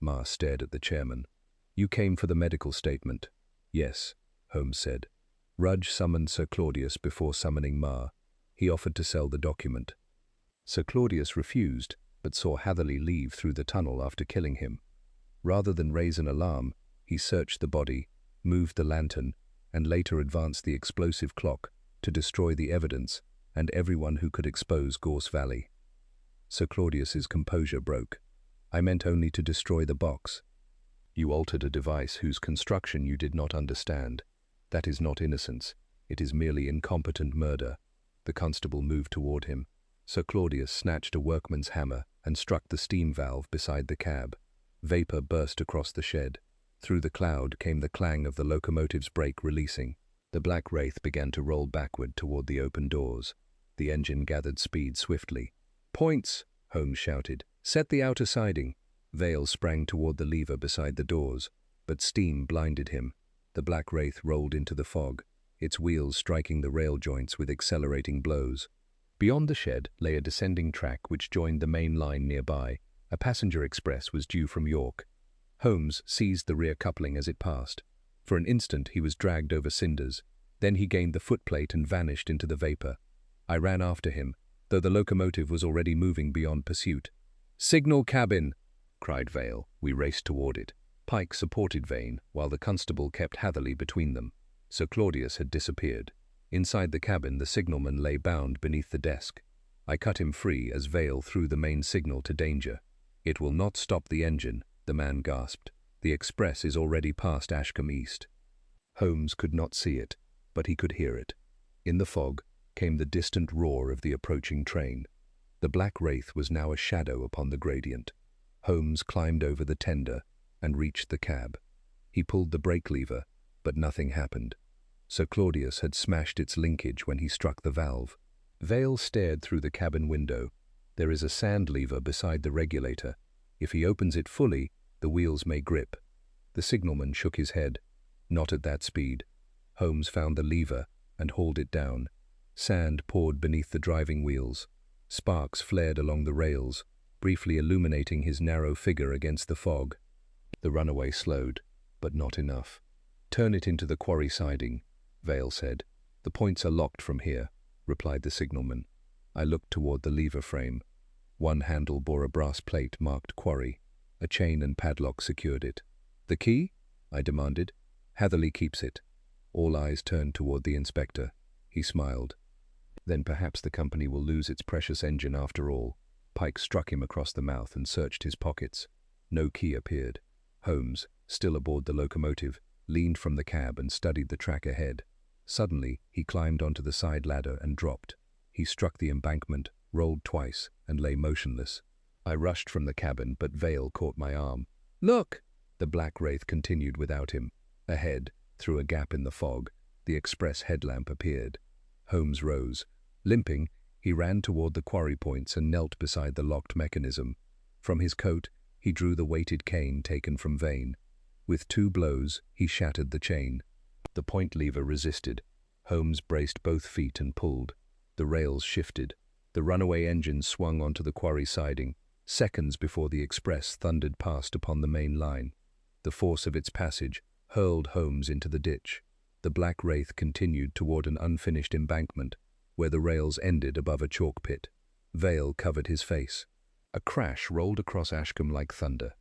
Ma stared at the chairman. "You came for the medical statement?" "Yes," Holmes said. "Rudge summoned Sir Claudius before summoning Ma. He offered to sell the document. Sir Claudius refused, but saw Hatherley leave through the tunnel after killing him. Rather than raise an alarm, he searched the body, moved the lantern, and later advanced the explosive clock to destroy the evidence and everyone who could expose Gorse Valley." Sir Claudius's composure broke. "I meant only to destroy the box. You altered a device whose construction you did not understand. That is not innocence. It is merely incompetent murder." The constable moved toward him. Sir Claudius snatched a workman's hammer and struck the steam valve beside the cab. Vapor burst across the shed. Through the cloud came the clang of the locomotive's brake releasing. The black wraith began to roll backward toward the open doors. The engine gathered speed swiftly. "Points!" Holmes shouted. "Set the outer siding." Vale sprang toward the lever beside the doors, but steam blinded him. The black wraith rolled into the fog, its wheels striking the rail joints with accelerating blows. Beyond the shed lay a descending track which joined the main line nearby. A passenger express was due from York. Holmes seized the rear coupling as it passed. For an instant he was dragged over cinders. Then he gained the footplate and vanished into the vapor. I ran after him, though the locomotive was already moving beyond pursuit. "Signal cabin!" cried Vale. We raced toward it. Pike supported Vane, while the constable kept Hatherley between them. Sir Claudius had disappeared. Inside the cabin, the signalman lay bound beneath the desk. I cut him free as Vale threw the main signal to danger. "It will not stop the engine," the man gasped. "The express is already past Ashcombe East." Holmes could not see it, but he could hear it. In the fog came the distant roar of the approaching train. The black wraith was now a shadow upon the gradient. Holmes climbed over the tender and reached the cab. He pulled the brake lever, but nothing happened. Sir Claudius had smashed its linkage when he struck the valve. Vale stared through the cabin window. "There is a sand lever beside the regulator. If he opens it fully, the wheels may grip." The signalman shook his head. "Not at that speed." Holmes found the lever and hauled it down. Sand poured beneath the driving wheels. Sparks flared along the rails, briefly illuminating his narrow figure against the fog. The runaway slowed, but not enough. "Turn it into the quarry siding," Vale said. "The points are locked from here," replied the signalman. I looked toward the lever frame. One handle bore a brass plate marked quarry. A chain and padlock secured it. "The key?" I demanded. "Hatherley keeps it." All eyes turned toward the inspector. He smiled. "Then perhaps the company will lose its precious engine after all." Pike struck him across the mouth and searched his pockets. No key appeared. Holmes, still aboard the locomotive, leaned from the cab and studied the track ahead. Suddenly, he climbed onto the side ladder and dropped. He struck the embankment, rolled twice, and lay motionless. I rushed from the cabin, but Vale caught my arm. "Look!" The black wraith continued without him. Ahead, through a gap in the fog, the express headlamp appeared. Holmes rose. Limping, he ran toward the quarry points and knelt beside the locked mechanism. From his coat, he drew the weighted cane taken from Vane. With 2 blows, he shattered the chain. The point lever resisted. Holmes braced both feet and pulled. The rails shifted. The runaway engine swung onto the quarry siding, seconds before the express thundered past upon the main line. The force of its passage hurled Holmes into the ditch. The black wraith continued toward an unfinished embankment, where the rails ended above a chalk pit. Vale covered his face. A crash rolled across Ashcombe like thunder.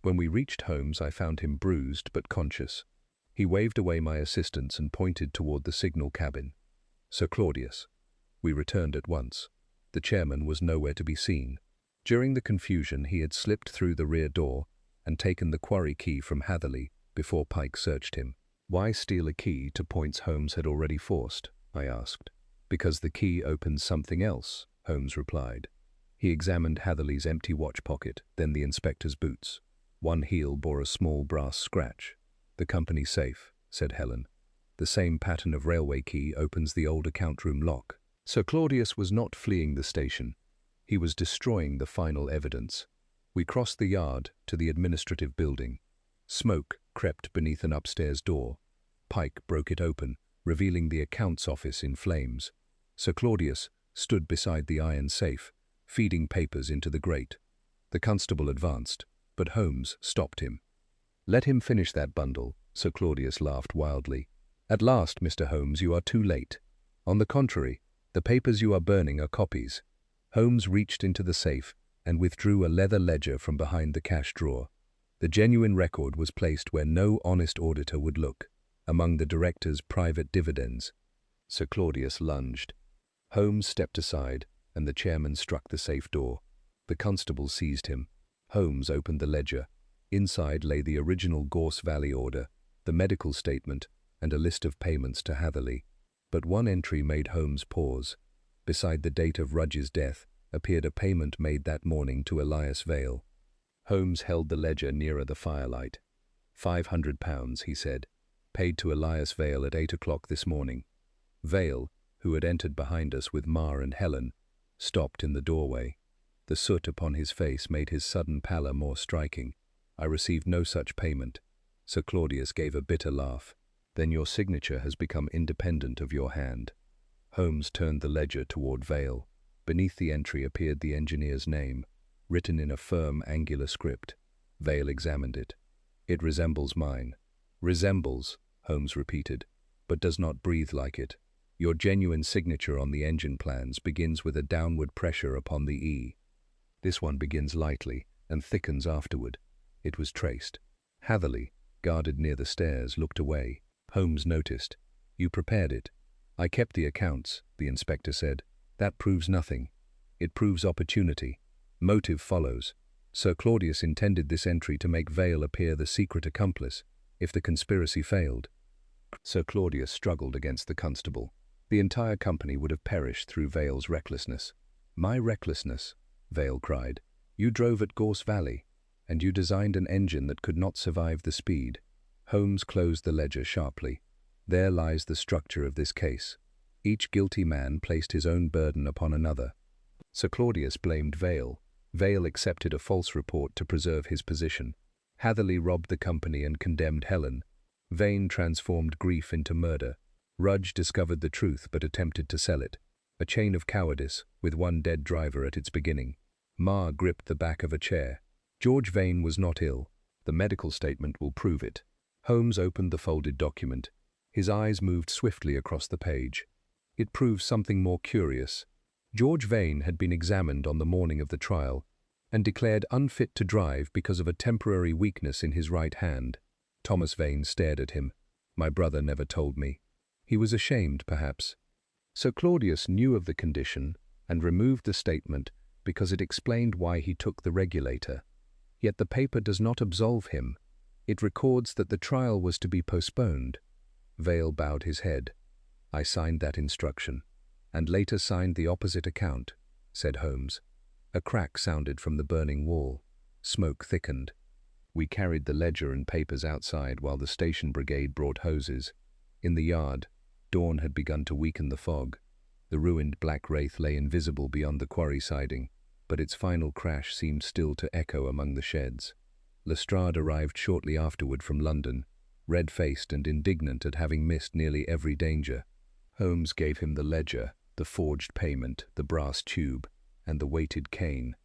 When we reached Holmes, I found him bruised but conscious. He waved away my assistance and pointed toward the signal cabin. "Sir Claudius." We returned at once. The chairman was nowhere to be seen. During the confusion, he had slipped through the rear door and taken the quarry key from Hatherley before Pike searched him. "Why steal a key to points Holmes had already forced?" I asked. "Because the key opens something else," Holmes replied. He examined Hatherley's empty watch pocket, then the inspector's boots. One heel bore a small brass scratch. "The company safe," said Helen. "The same pattern of railway key opens the old account room lock." Sir Claudius was not fleeing the station. He was destroying the final evidence. We crossed the yard to the administrative building. Smoke crept beneath an upstairs door. Pike broke it open, revealing the accounts office in flames. Sir Claudius stood beside the iron safe, feeding papers into the grate. The constable advanced, but Holmes stopped him. "Let him finish that bundle," Sir Claudius laughed wildly. "At last, Mr. Holmes, you are too late. On the contrary, the papers you are burning are copies." Holmes reached into the safe and withdrew a leather ledger from behind the cash drawer. The genuine record was placed where no honest auditor would look, among the director's private dividends. Sir Claudius lunged. Holmes stepped aside, and the chairman struck the safe door. The constable seized him. Holmes opened the ledger. Inside lay the original Gorse Valley order, the medical statement, and a list of payments to Hatherley. But one entry made Holmes pause. Beside the date of Rudge's death appeared a payment made that morning to Elias Vale. Holmes held the ledger nearer the firelight. £500, he said, paid to Elias Vale at 8 o'clock this morning. Vale, who had entered behind us with Ma and Helen, stopped in the doorway. The soot upon his face made his sudden pallor more striking. I received no such payment. Sir Claudius gave a bitter laugh. Then your signature has become independent of your hand. Holmes turned the ledger toward Vale. Beneath the entry appeared the engineer's name, written in a firm, angular script. Vale examined it. It resembles mine. Resembles, Holmes repeated, but does not breathe like it. Your genuine signature on the engine plans begins with a downward pressure upon the E. This one begins lightly and thickens afterward. It was traced. Hatherley, guarded near the stairs, looked away. Holmes noticed. You prepared it. I kept the accounts, the inspector said. That proves nothing. It proves opportunity. Motive follows. Sir Claudius intended this entry to make Vale appear the secret accomplice, if the conspiracy failed. Sir Claudius struggled against the constable. The entire company would have perished through Vale's recklessness. My recklessness, Vale cried. You drove at Gorse Valley, and you designed an engine that could not survive the speed. Holmes closed the ledger sharply. There lies the structure of this case. Each guilty man placed his own burden upon another. Sir Claudius blamed Vale. Vale accepted a false report to preserve his position. Hatherley robbed the company and condemned Helen. Vane transformed grief into murder. Rudge discovered the truth but attempted to sell it. A chain of cowardice, with one dead driver at its beginning. Ma gripped the back of a chair. George Vane was not ill. The medical statement will prove it. Holmes opened the folded document. His eyes moved swiftly across the page. It proved something more curious. George Vane had been examined on the morning of the trial and declared unfit to drive because of a temporary weakness in his right hand. Thomas Vane stared at him. My brother never told me. He was ashamed, perhaps. Sir Claudius knew of the condition and removed the statement because it explained why he took the regulator. Yet the paper does not absolve him. It records that the trial was to be postponed. Vale bowed his head. I signed that instruction, and later signed the opposite account, said Holmes. A crack sounded from the burning wall. Smoke thickened. We carried the ledger and papers outside while the station brigade brought hoses. In the yard, dawn had begun to weaken the fog. The ruined Black Wraith lay invisible beyond the quarry siding, but its final crash seemed still to echo among the sheds. Lestrade arrived shortly afterward from London, red-faced and indignant at having missed nearly every danger. Holmes gave him the ledger, the forged payment, the brass tube, and the weighted cane.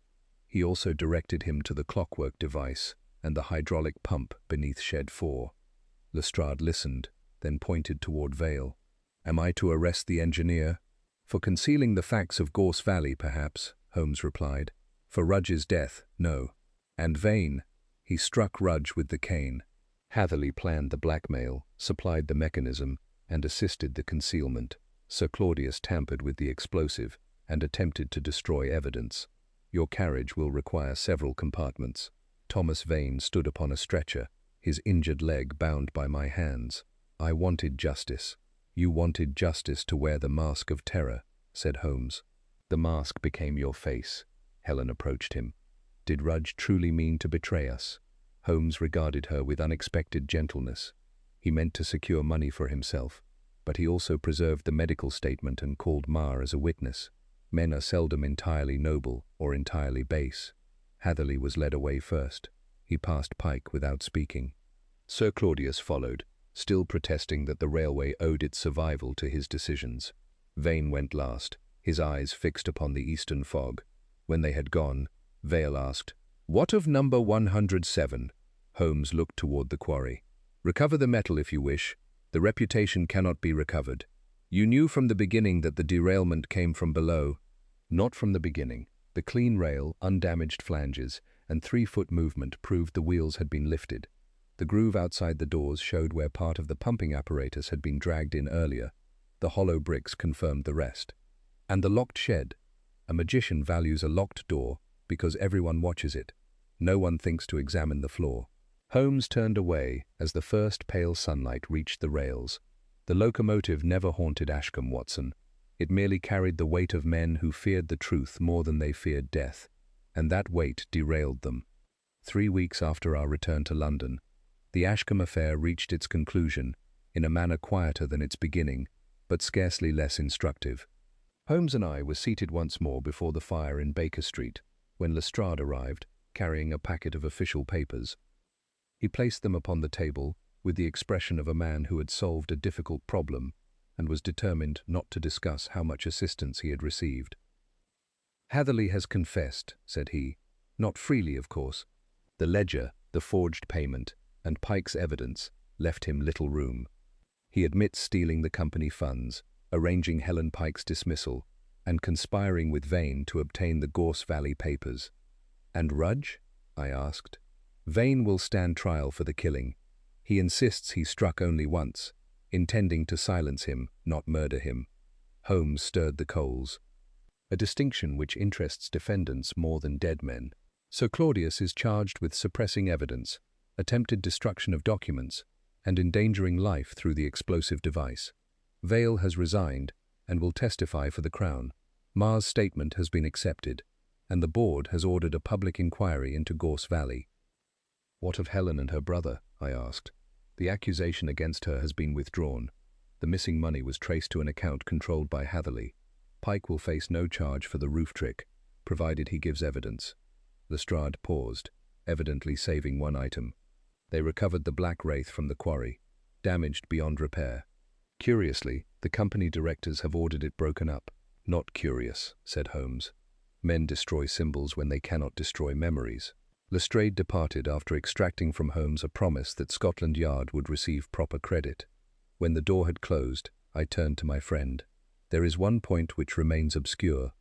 He also directed him to the clockwork device and the hydraulic pump beneath shed 4. Lestrade listened, then pointed toward Vale. Am I to arrest the engineer? For concealing the facts of Gorse Valley, perhaps, Holmes replied. For Rudge's death, no. And Vane. He struck Rudge with the cane. Hatherley planned the blackmail, supplied the mechanism, and assisted the concealment. Sir Claudius tampered with the explosive and attempted to destroy evidence. Your carriage will require several compartments. Thomas Vane stood upon a stretcher, his injured leg bound by my hands. I wanted justice. You wanted justice to wear the mask of terror, said Holmes. The mask became your face. Helen approached him. Did Rudge truly mean to betray us? Holmes regarded her with unexpected gentleness. He meant to secure money for himself, but he also preserved the medical statement and called Ma as a witness. Men are seldom entirely noble or entirely base. Hatherley was led away first. He passed Pike without speaking. Sir Claudius followed, still protesting that the railway owed its survival to his decisions. Vane went last, his eyes fixed upon the eastern fog. When they had gone, Vale asked, What of number 107? Holmes looked toward the quarry. Recover the metal if you wish. The reputation cannot be recovered. You knew from the beginning that the derailment came from below. Not from the beginning. The clean rail, undamaged flanges, and 3-foot movement proved the wheels had been lifted. The groove outside the doors showed where part of the pumping apparatus had been dragged in earlier. The hollow bricks confirmed the rest. And the locked shed. A magician values a locked door because everyone watches it. No one thinks to examine the floor. Holmes turned away as the first pale sunlight reached the rails. The locomotive never haunted Ashcombe, Watson. It merely carried the weight of men who feared the truth more than they feared death, and that weight derailed them. 3 weeks after our return to London, the Ashcombe affair reached its conclusion in a manner quieter than its beginning, but scarcely less instructive. Holmes and I were seated once more before the fire in Baker Street when Lestrade arrived, carrying a packet of official papers. He placed them upon the table with the expression of a man who had solved a difficult problem and was determined not to discuss how much assistance he had received. "Hatherley has confessed," said he, "not freely, of course. The ledger, the forged payment, and Pike's evidence left him little room. He admits stealing the company funds, arranging Helen Pike's dismissal, and conspiring with Vane to obtain the Gorse Valley papers." "And Rudge?" I asked. "Vane will stand trial for the killing. He insists he struck only once, intending to silence him, not murder him." Holmes stirred the coals. "A distinction which interests defendants more than dead men. Sir Claudius is charged with suppressing evidence, attempted destruction of documents, and endangering life through the explosive device. Vale has resigned and will testify for the Crown. Marr's statement has been accepted, and the board has ordered a public inquiry into Gorse Valley." "What of Helen and her brother?" I asked. "The accusation against her has been withdrawn. The missing money was traced to an account controlled by Hatherley. Pike will face no charge for the roof trick, provided he gives evidence." Lestrade paused, evidently saving one item. "They recovered the Black Wraith from the quarry, damaged beyond repair. Curiously, the company directors have ordered it broken up." "Not curious," said Holmes. "Men destroy symbols when they cannot destroy memories." Lestrade departed after extracting from Holmes a promise that Scotland Yard would receive proper credit. When the door had closed, I turned to my friend. "There is one point which remains obscure.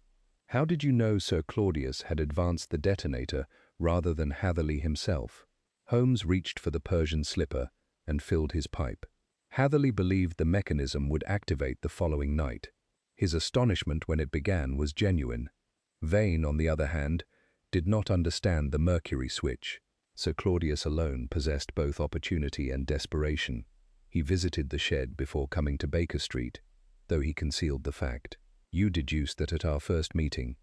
How did you know Sir Claudius had advanced the detonator rather than Hatherley himself?" Holmes reached for the Persian slipper and filled his pipe. "Hatherley believed the mechanism would activate the following night. His astonishment when it began was genuine. Vane, on the other hand, did not understand the mercury switch. Sir Claudius alone possessed both opportunity and desperation. He visited the shed before coming to Baker Street, though he concealed the fact. You deduced that at our first meeting.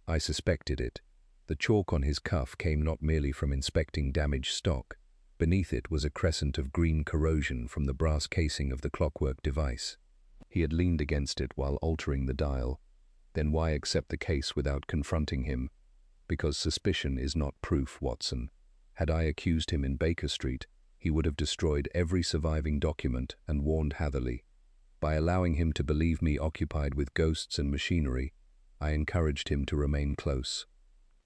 I suspected it. The chalk on his cuff came not merely from inspecting damaged stock. Beneath it was a crescent of green corrosion from the brass casing of the clockwork device. He had leaned against it while altering the dial. Then why accept the case without confronting him? Because suspicion is not proof, Watson. Had I accused him in Baker Street, he would have destroyed every surviving document and warned Hatherley. By allowing him to believe me occupied with ghosts and machinery, I encouraged him to remain close.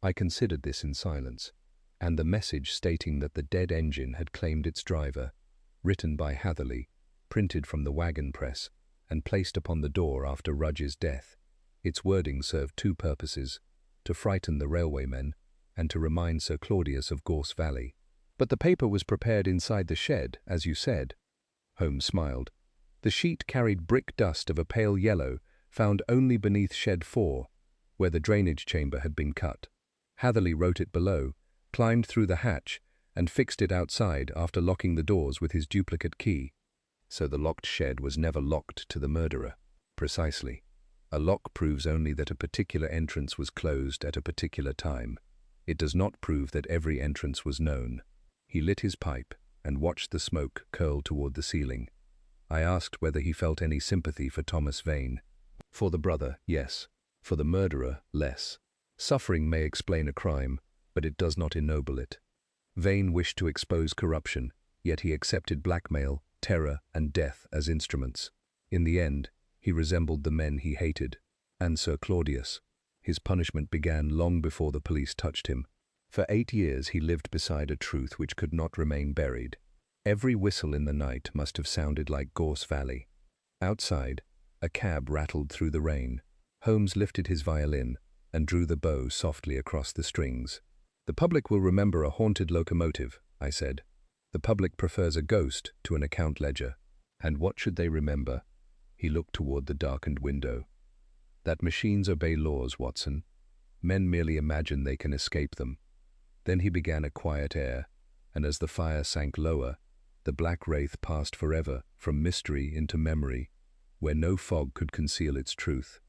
I considered this in silence, and the message stating that the dead engine had claimed its driver, written by Hatherley, printed from the wagon press, and placed upon the door after Rudge's death. Its wording served two purposes: to frighten the railwaymen, and to remind Sir Claudius of Gorse Valley. "But the paper was prepared inside the shed, as you said." Holmes smiled. "The sheet carried brick dust of a pale yellow, found only beneath shed 4, where the drainage chamber had been cut. Hatherley wrote it below, climbed through the hatch, and fixed it outside after locking the doors with his duplicate key." "So the locked shed was never locked to the murderer." "Precisely. A lock proves only that a particular entrance was closed at a particular time. It does not prove that every entrance was known." He lit his pipe and watched the smoke curl toward the ceiling. I asked whether he felt any sympathy for Thomas Vane. "For the brother, yes. For the murderer, less. Suffering may explain a crime, but it does not ennoble it. Vane wished to expose corruption, yet he accepted blackmail, terror, and death as instruments. In the end, he resembled the men he hated. And Sir Claudius. His punishment began long before the police touched him. For 8 years he lived beside a truth which could not remain buried. Every whistle in the night must have sounded like Gorse Valley. Outside, a cab rattled through the rain. Holmes lifted his violin and drew the bow softly across the strings. "The public will remember a haunted locomotive," I said. "The public prefers a ghost to an account ledger." "And what should they remember?" He looked toward the darkened window. "That machines obey laws, Watson. Men merely imagine they can escape them." Then he began a quiet air, and as the fire sank lower, the Black Wraith passed forever from mystery into memory, where no fog could conceal its truth.